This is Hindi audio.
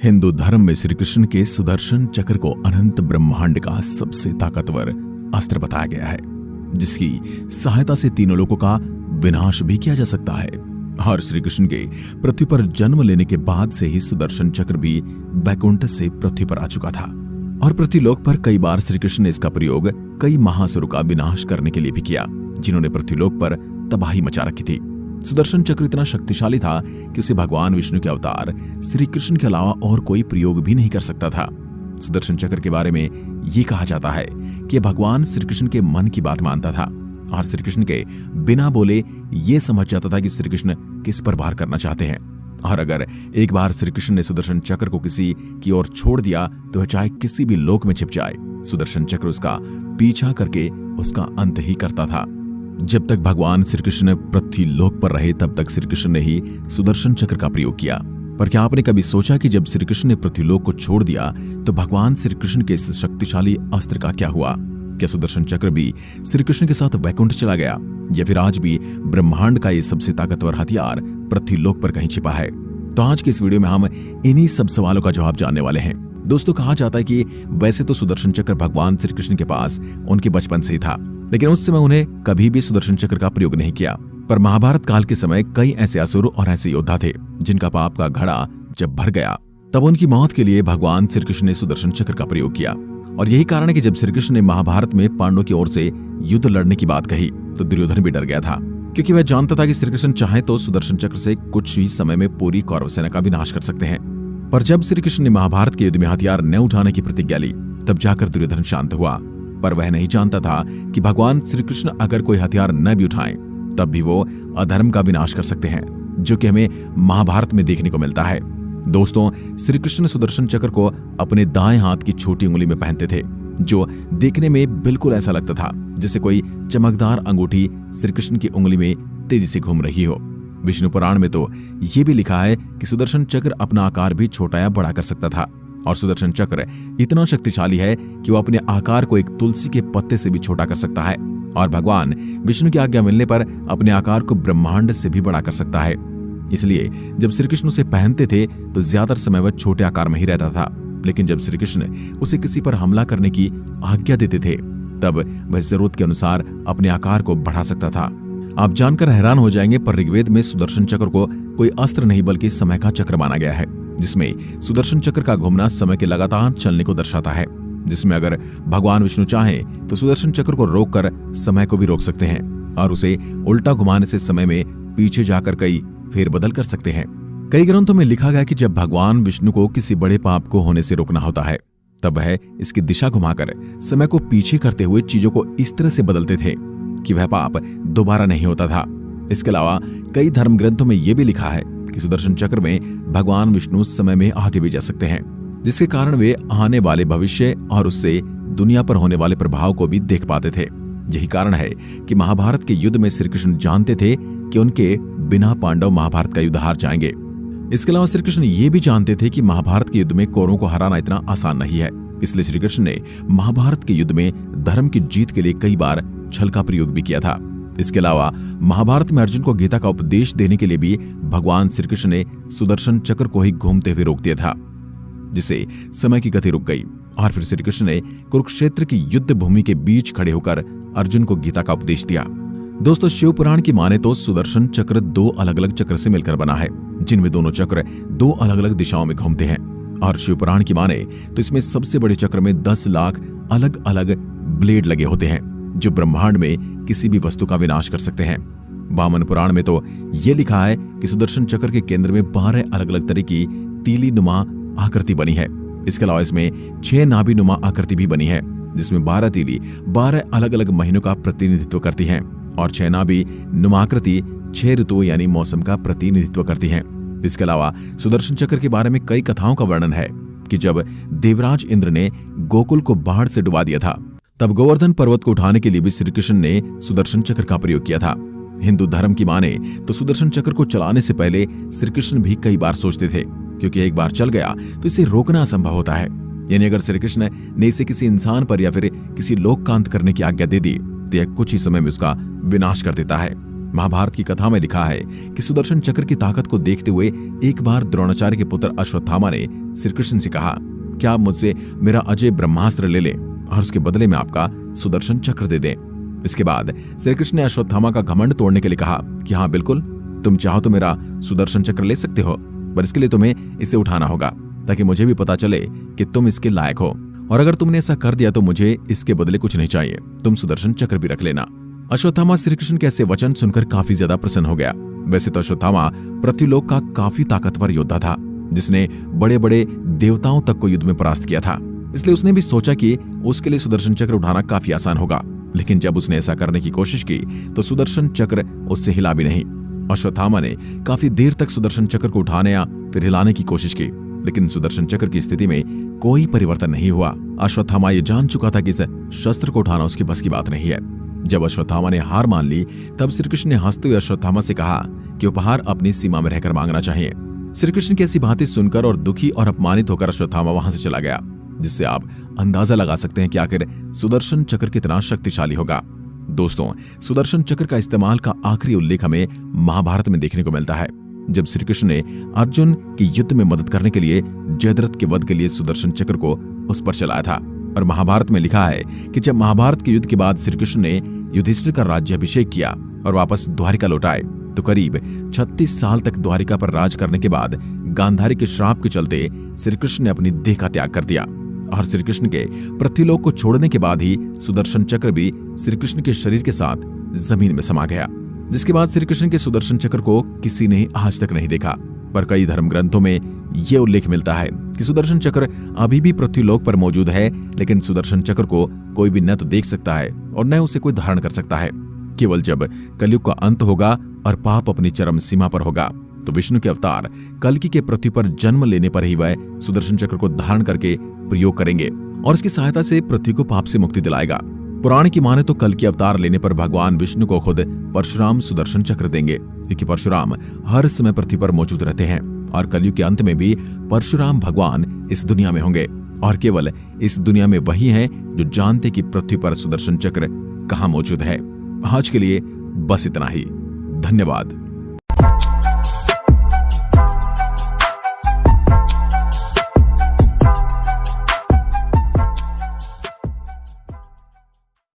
हिंदू धर्म में श्री कृष्ण के सुदर्शन चक्र को अनंत ब्रह्मांड का सबसे ताकतवर अस्त्र बताया गया है, जिसकी सहायता से तीनों लोगों का विनाश भी किया जा सकता है। और श्री कृष्ण के पृथ्वी पर जन्म लेने के बाद से ही सुदर्शन चक्र भी वैकुंठ से पृथ्वी पर आ चुका था और पृथ्वीलोक पर कई बार श्री कृष्ण ने इसका प्रयोग कई महासुरों का विनाश करने के लिए भी किया, जिन्होंने पृथ्वीलोक पर तबाही मचा रखी थी। सुदर्शन चक्र इतना शक्तिशाली था कि उसे भगवान विष्णु के अवतार श्री कृष्ण के अलावा और कोई प्रयोग भी नहीं कर सकता था। सुदर्शन चक्र के बारे में ये कहा जाता है कि भगवान श्री कृष्ण के मन की बात मानता था और श्री कृष्ण के बिना बोले ये समझ जाता था कि श्री कृष्ण किस पर वार करना चाहते हैं। और अगर एक बार श्री कृष्ण ने सुदर्शन चक्र को किसी की ओर छोड़ दिया तो वह चाहे किसी भी लोक में छिप जाए, सुदर्शन चक्र उसका पीछा करके उसका अंत ही करता था। जब तक भगवान श्री कृष्ण पृथ्वी लोक पर रहे तब तक श्री कृष्ण ने ही सुदर्शन चक्र का प्रयोग किया। पर क्या आपने कभी सोचा कि जब श्री कृष्ण ने पृथ्वीलोक को छोड़ दिया तो भगवान श्री कृष्ण के इस शक्तिशाली अस्त्र का क्या हुआ? क्या सुदर्शन चक्र भी श्री कृष्ण के साथ वैकुंठ चला गया या फिर आज भी ब्रह्मांड का ये सबसे ताकतवर हथियार पृथ्वीलोक पर कहीं छिपा है? तो आज के इस वीडियो में हम इन्हीं सब सवालों का जवाब जानने वाले हैं। दोस्तों, कहा जाता है कि वैसे तो सुदर्शन चक्र भगवान श्री कृष्ण के पास उनके बचपन से ही था, लेकिन उस समय उन्हें कभी भी सुदर्शन चक्र का प्रयोग नहीं किया। पर महाभारत काल के समय कई ऐसे असुर और ऐसे योद्धा थे जिनका पाप का घड़ा जब भर गया तब उनकी मौत के लिए भगवान श्री कृष्ण ने सुदर्शन चक्र का प्रयोग किया। और यही कारण है कि जब श्री कृष्ण ने महाभारत में पांडवों की ओर से युद्ध लड़ने की बात कही तो दुर्योधन भी डर गया था, क्योंकि वह जानता था कि श्री कृष्ण चाहे तो सुदर्शन चक्र से कुछ ही समय में पूरी कौरव सेना का विनाश कर सकते हैं। पर जब श्री कृष्ण ने महाभारत के युद्ध में हथियार न उठाने की प्रतिज्ञा ली तब जाकर दुर्योधन शांत हुआ। पर वह नहीं जानता था कि भगवान श्री कृष्ण अगर कोई हथियार न भी उठाएं तब भी वो अधर्म का विनाश कर सकते हैं, जो कि हमें महाभारत में देखने को मिलता है। दोस्तों, श्री कृष्ण सुदर्शन चक्र को अपने दाएं हाथ की छोटी उंगली में पहनते थे, जो देखने में बिल्कुल ऐसा लगता था जैसे कोई चमकदार अंगूठी श्री कृष्ण की उंगली में तेजी से घूम रही हो। विष्णु पुराण में तो ये भी लिखा है कि सुदर्शन चक्र अपना आकार भी छोटा या बड़ा कर सकता था और सुदर्शन चक्र इतना शक्तिशाली है कि वो अपने आकार को एक तुलसी के पत्ते से भी छोटा कर सकता है और भगवान विष्णु की आज्ञा मिलने पर अपने आकार को ब्रह्मांड से भी बड़ा कर सकता है। इसलिए जब श्री कृष्ण उसे पहनते थे तो ज्यादातर समय वह छोटे आकार में ही रहता था, लेकिन जब श्री कृष्ण उसे किसी पर हमला करने की आज्ञा देते थे तब वह जरूरत के अनुसार अपने आकार को बढ़ा सकता था। आप जानकर हैरान हो जाएंगे, पर ऋग्वेद में सुदर्शन चक्र को कोई अस्त्र नहीं बल्कि समय का चक्र माना गया है, जिसमें सुदर्शन चक्र का घूमना समय के लगातार चलने को दर्शाता है, जिसमें अगर भगवान विष्णु चाहें तो सुदर्शन चक्र को रोककर समय को भी रोक सकते हैं और उसे उल्टा घुमाने से समय में पीछे जाकर कई फेरबदल कर सकते हैं। कई ग्रंथों में लिखा गया कि जब भगवान विष्णु को किसी बड़े पाप को होने से रोकना होता है तब वह इसकी दिशा घुमाकर समय को पीछे करते हुए चीजों को इस तरह से बदलते थे कि वह पाप दोबारा नहीं होता था। इसके अलावा कई धर्म ग्रंथों में यह भी लिखा है कि सुदर्शन चक्र में भगवान विष्णु समय में आगे भी जा सकते हैं, जिसके कारण वे आने वाले भविष्य और उससे दुनिया पर होने वाले प्रभाव को भी देख पाते थे। यही कारण है कि महाभारत के युद्ध में श्री कृष्ण जानते थे कि उनके बिना पांडव महाभारत का युद्ध हार जाएंगे। इसके अलावा श्री कृष्ण ये भी जानते थे कि महाभारत के युद्ध में कौरवों को हराना इतना आसान नहीं है, इसलिए श्री कृष्ण ने महाभारत के युद्ध में धर्म की जीत के लिए कई बार छल का प्रयोग भी किया था। इसके अलावा महाभारत में अर्जुन को गीता का उपदेश देने के लिए भी भगवान श्री कृष्ण ने सुदर्शन चक्र को ही घूमते हुए रोक दिया था, जिससे समय की गति रुक गई और फिर श्री कृष्ण ने कुरुक्षेत्र की युद्ध भूमि के बीच खड़े होकर अर्जुन को गीता का उपदेश दिया। दोस्तों, शिव पुराण की माने तो सुदर्शन चक्र दो अलग अलग चक्र से मिलकर बना है, जिनमें दोनों चक्र दो अलग अलग दिशाओं में घूमते हैं। और शिव पुराण की माने तो इसमें सबसे बड़े चक्र में 10 लाख अलग अलग ब्लेड लगे होते हैं, जो ब्रह्मांड में किसी भी वस्तु का विनाश कर सकते हैं। वामन पुराण में तो ये लिखा है कि सुदर्शन चक्र के केंद्र में 12 अलग अलग तरह की तीली नुमा आकृति बनी है। इसके अलावा इसमें 6 नाभि नुमा आकृति भी बनी है, जिसमें 12 तीली 12 अलग अलग महीनों का प्रतिनिधित्व करती हैं और 6 नाभि नुमाकृति 6 ऋतुओं यानी मौसम का प्रतिनिधित्व करती हैं। इसके अलावा सुदर्शन चक्र के बारे में कई कथाओं का वर्णन है कि जब देवराज इंद्र ने गोकुल को बाढ़ से डुबा दिया था तब गोवर्धन पर्वत को उठाने के लिए भी श्री कृष्ण ने सुदर्शन चक्र का प्रयोग किया था। हिंदू धर्म की माने तो सुदर्शन चक्र को चलाने से पहले श्री कृष्ण भी कई बार सोचते थे, क्योंकि एक बार चल गया तो इसे रोकना असंभव होता है। यानी अगर श्री कृष्ण ने इसे किसी इंसान पर या फिर किसी लोक का अंत करने की आज्ञा दे दी तो यह कुछ ही समय में उसका विनाश कर देता है। महाभारत की कथा में लिखा है कि सुदर्शन चक्र की ताकत को देखते हुए एक बार द्रोणाचार्य के पुत्र अश्वत्थामा ने श्री कृष्ण से कहा कि आप मुझसे मेरा अजय ब्रह्मास्त्र ले लें और उसके बदले में आपका सुदर्शन चक्र दे दें। इसके बाद श्री कृष्ण ने अश्वत्थामा का घमंड तोड़ने के लिए कहा कि हाँ बिल्कुल, तुम चाहो तो मेरा सुदर्शन चक्र ले सकते हो, पर इसके लिए तुम्हें इसे उठाना होगा ताकि मुझे भी पता चले कि तुम इसके लायक हो, और अगर तुमने ऐसा कर दिया तो मुझे इसके बदले कुछ नहीं चाहिए, तुम सुदर्शन चक्र भी रख लेना। अश्वत्थामा श्री कृष्ण के ऐसे वचन सुनकर काफी ज्यादा प्रसन्न हो गया। वैसे तो अश्वत्थामा पृथ्वीलोक का काफी ताकतवर योद्धा था, जिसने बड़े बड़े देवताओं तक को युद्ध में परास्त किया था, इसलिए उसने भी सोचा कि उसके लिए सुदर्शन चक्र उठाना काफी आसान होगा। लेकिन जब उसने ऐसा करने की कोशिश की तो सुदर्शन चक्र उससे हिला भी नहीं। अश्वत्थामा ने काफी देर तक सुदर्शन चक्र को उठाने या फिर हिलाने की कोशिश की, लेकिन सुदर्शन चक्र की स्थिति में कोई परिवर्तन नहीं हुआ। अश्वत्थामा ये जान चुका था कि इस शस्त्र को उठाना उसकी बस की बात नहीं है। जब अश्वत्थामा ने हार मान ली तब श्री कृष्ण ने हंसते हुए अश्वत्थामा से कहा कि उपहार अपनी सीमा में रहकर मांगना चाहिए। श्री कृष्ण की ऐसी बातें सुनकर और दुखी और अपमानित होकर अश्वत्थामा वहां से चला गया, जिससे आप अंदाजा लगा सकते हैं कि आखिर सुदर्शन चक्र कितना शक्तिशाली होगा। दोस्तों, सुदर्शन चक्र का इस्तेमाल का आखिरी उल्लेख हमें महाभारत में देखने को मिलता है, जब श्री कृष्ण ने अर्जुन की युद्ध में मदद करने के लिए जयद्रथ के वध के लिए सुदर्शन चक्र को उस पर चलाया था। और महाभारत में लिखा है कि जब महाभारत के युद्ध के बाद श्री कृष्ण ने युधिष्ठिर का राज्याभिषेक किया और वापस द्वारिका लौट आए तो करीब 36 साल तक द्वारिका पर राज करने के बाद गांधारी के श्राप के चलते श्री कृष्ण ने अपनी देह का त्याग कर दिया, और श्री कृष्ण के पृथ्वीलोक को छोड़ने के बाद ही सुदर्शन चक्र भी श्री कृष्ण के शरीर के साथ जमीन में समा गया। जिसके बाद श्री कृष्ण के सुदर्शन चक्र को किसी ने आज तक नहीं देखा, पर कई धर्म ग्रंथों में यह उल्लेख मिलता है कि सुदर्शन चक्र अभी भी पृथ्वीलोक पर मौजूद है, लेकिन सुदर्शन चक्र को कोई भी न तो देख सकता है और न उसे कोई धारण कर सकता है। केवल जब कलयुग का अंत होगा और पाप अपनी चरम सीमा पर होगा तो विष्णु के अवतार कल्कि के पृथ्वी पर जन्म लेने पर ही वह सुदर्शन चक्र को धारण करके प्रयोग करेंगे और इसकी सहायता से पृथ्वी को पाप से मुक्ति दिलाएगा। पुराण की माने तो कल्कि अवतार लेने पर भगवान विष्णु को खुद परशुराम सुदर्शन चक्र देंगे, क्योंकि परशुराम हर समय पृथ्वी पर मौजूद रहते हैं और कलयुग के अंत में भी परशुराम भगवान इस दुनिया में होंगे, और केवल इस दुनिया में वही हैं जो जानते कि पृथ्वी पर सुदर्शन चक्र कहाँ मौजूद है। आज के लिए बस इतना ही। धन्यवाद।